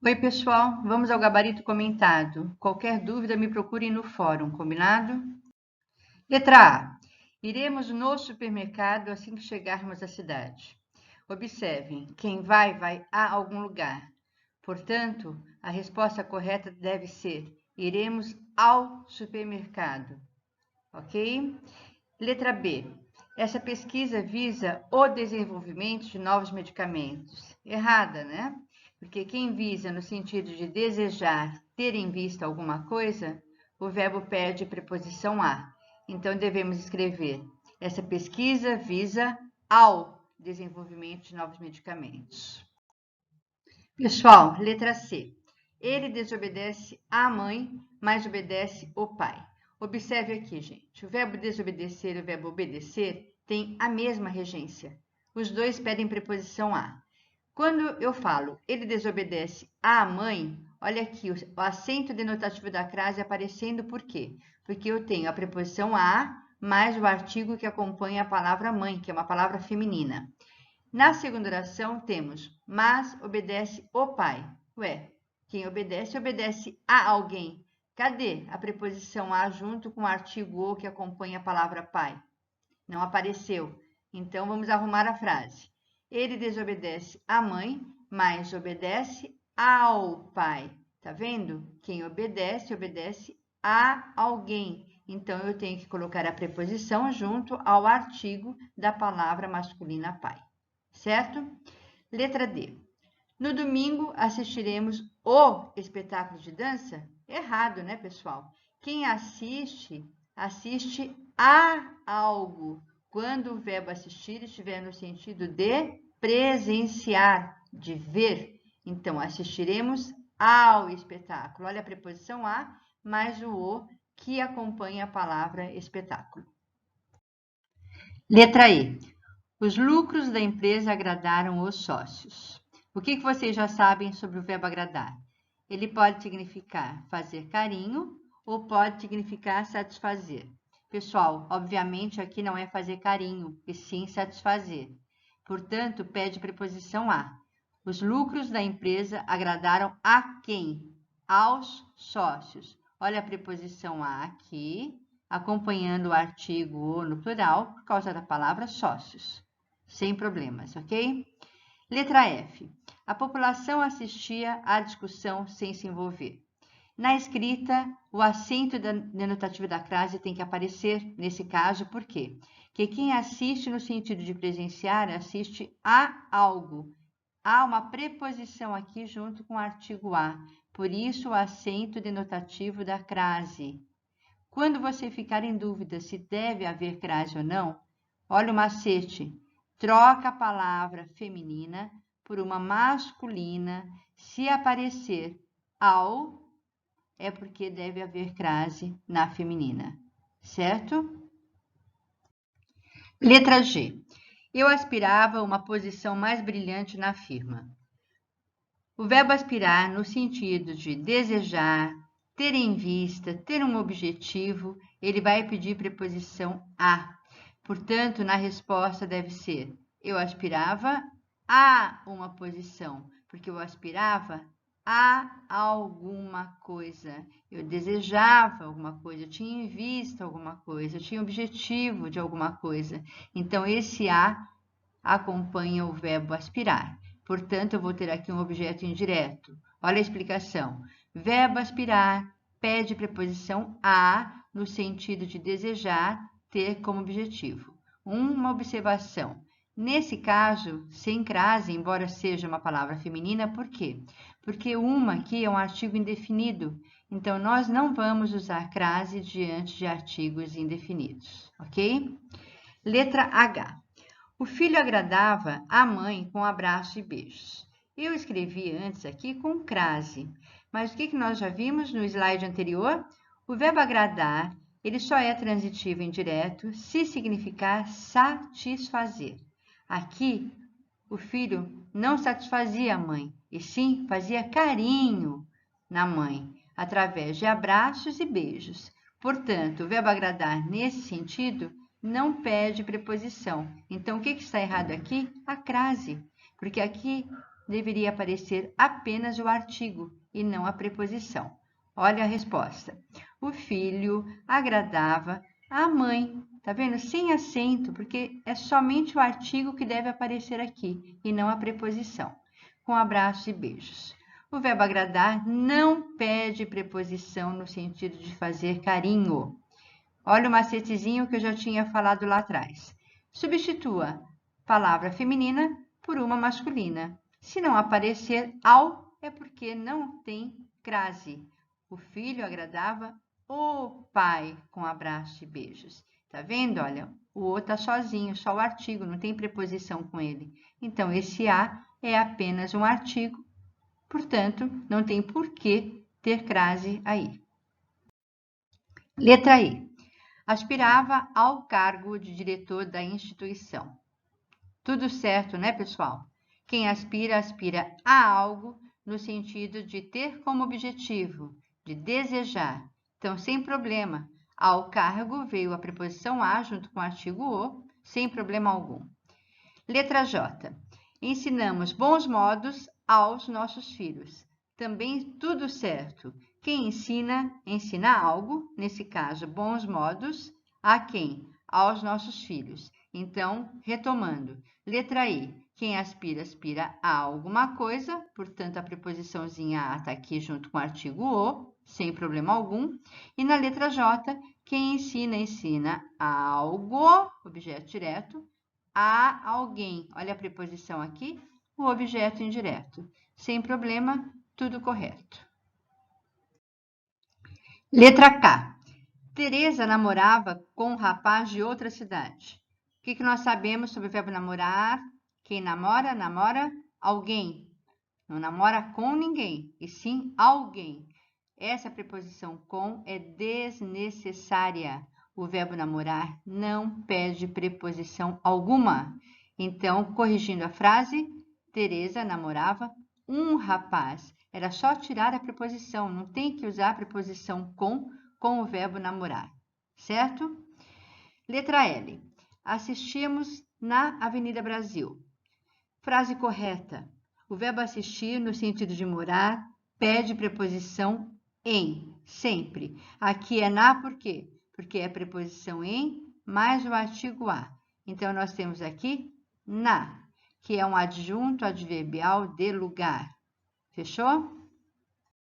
Oi, pessoal, vamos ao gabarito comentado. Qualquer dúvida, me procurem no fórum, combinado? Letra A. Iremos no supermercado assim que chegarmos à cidade. Observem, quem vai a algum lugar. Portanto, a resposta correta deve ser: iremos ao supermercado. Ok? Letra B. Essa pesquisa visa o desenvolvimento de novos medicamentos. Errada, né? Porque quem visa no sentido de desejar, ter em vista alguma coisa, o verbo perde preposição a. Então, devemos escrever: essa pesquisa visa ao desenvolvimento de novos medicamentos. Pessoal, letra C. Ele desobedece à mãe, mas obedece ao pai. Observe aqui, gente. O verbo desobedecer e o verbo obedecer têm a mesma regência. Os dois pedem preposição a. Quando eu falo ele desobedece à mãe, olha aqui, o acento denotativo da crase aparecendo por quê? Porque eu tenho a preposição a mais o artigo que acompanha a palavra mãe, que é uma palavra feminina. Na segunda oração temos, mas obedece o pai. Ué, quem obedece, obedece a alguém. Cadê a preposição a junto com o artigo o que acompanha a palavra pai? Não apareceu. Então, vamos arrumar a frase. Ele desobedece à mãe, mas obedece ao pai. Tá vendo? Quem obedece, obedece a alguém. Então, eu tenho que colocar a preposição junto ao artigo da palavra masculina pai. Certo? Letra D. No domingo, assistiremos o espetáculo de dança? Errado, né, pessoal? Quem assiste, assiste a algo. Quando o verbo assistir estiver no sentido de presenciar, de ver. Então, assistiremos ao espetáculo. Olha a preposição a, mais o que acompanha a palavra espetáculo. Letra E. Os lucros da empresa agradaram os sócios. O que vocês já sabem sobre o verbo agradar? Ele pode significar fazer carinho ou pode significar satisfazer. Pessoal, obviamente aqui não é fazer carinho, e sim satisfazer. Portanto, pede preposição a. Os lucros da empresa agradaram a quem? Aos sócios. Olha a preposição a aqui, acompanhando o artigo o no plural, por causa da palavra sócios. Sem problemas, ok? Letra F. A população assistia à discussão sem se envolver. Na escrita, o acento denotativo da crase tem que aparecer, nesse caso, por quê? Porque quem assiste no sentido de presenciar, assiste a algo. Há uma preposição aqui junto com o artigo a, por isso o acento denotativo da crase. Quando você ficar em dúvida se deve haver crase ou não, olha o macete. Troca a palavra feminina por uma masculina. Se aparecer ao, é porque deve haver crase na feminina, certo? Letra G. Eu aspirava a uma posição mais brilhante na firma. O verbo aspirar, no sentido de desejar, ter em vista, ter um objetivo, ele vai pedir preposição a. Portanto, na resposta deve ser: eu aspirava a uma posição, porque eu aspirava a alguma coisa. Eu desejava alguma coisa, eu tinha em vista alguma coisa, eu tinha objetivo de alguma coisa. Então, esse a acompanha o verbo aspirar. Portanto, eu vou ter aqui um objeto indireto. Olha a explicação. Verbo aspirar pede preposição a no sentido de desejar, ter como objetivo. Uma observação. Nesse caso, sem crase, embora seja uma palavra feminina, por quê? Porque uma aqui é um artigo indefinido. Então, nós não vamos usar crase diante de artigos indefinidos, ok? Letra H. O filho agradava a mãe com abraços e beijos. Eu escrevi antes aqui com crase, mas o que nós já vimos no slide anterior? O verbo agradar, ele só é transitivo indireto se significar satisfazer. Aqui, o filho não satisfazia a mãe, e sim fazia carinho na mãe, através de abraços e beijos. Portanto, o verbo agradar, nesse sentido, não pede preposição. Então, o que está errado aqui? A crase. Porque aqui deveria aparecer apenas o artigo e não a preposição. Olha a resposta. O filho agradava a mãe. Tá vendo? Sem acento, porque é somente o artigo que deve aparecer aqui e não a preposição. Com abraços e beijos. O verbo agradar não pede preposição no sentido de fazer carinho. Olha o macetezinho que eu já tinha falado lá atrás. Substitua palavra feminina por uma masculina. Se não aparecer ao, é porque não tem crase. O filho agradava o pai, com abraço e beijos. Tá vendo? Olha, o o tá sozinho, só o artigo, não tem preposição com ele. Então, esse a é apenas um artigo, portanto, não tem por que ter crase aí. Letra I. Aspirava ao cargo de diretor da instituição. Tudo certo, né, pessoal? Quem aspira, aspira a algo no sentido de ter como objetivo, de desejar. Então, sem problema. Ao cargo veio a preposição a junto com o artigo o, sem problema algum. Letra J. Ensinamos bons modos aos nossos filhos. Também tudo certo. Quem ensina, ensina algo, nesse caso, bons modos, a quem? Aos nossos filhos. Então, retomando. Letra I. Quem aspira, aspira a alguma coisa, portanto, a preposiçãozinha a está aqui junto com o artigo o, sem problema algum. E na letra J, quem ensina, ensina algo, objeto direto, a alguém. Olha a preposição aqui, o objeto indireto. Sem problema, tudo correto. Letra K. Tereza namorava com um rapaz de outra cidade. O que nós sabemos sobre o verbo namorar? Quem namora, namora alguém. Não namora com ninguém, e sim alguém. Essa preposição com é desnecessária. O verbo namorar não pede preposição alguma. Então, corrigindo a frase, Tereza namorava um rapaz. Era só tirar a preposição, não tem que usar a preposição com o verbo namorar, certo? Letra L. Assistimos na Avenida Brasil. Frase correta. O verbo assistir, no sentido de morar, pede preposição em, sempre. Aqui é na por quê? Porque é preposição em mais o artigo a. Então, nós temos aqui na, que é um adjunto adverbial de lugar. Fechou?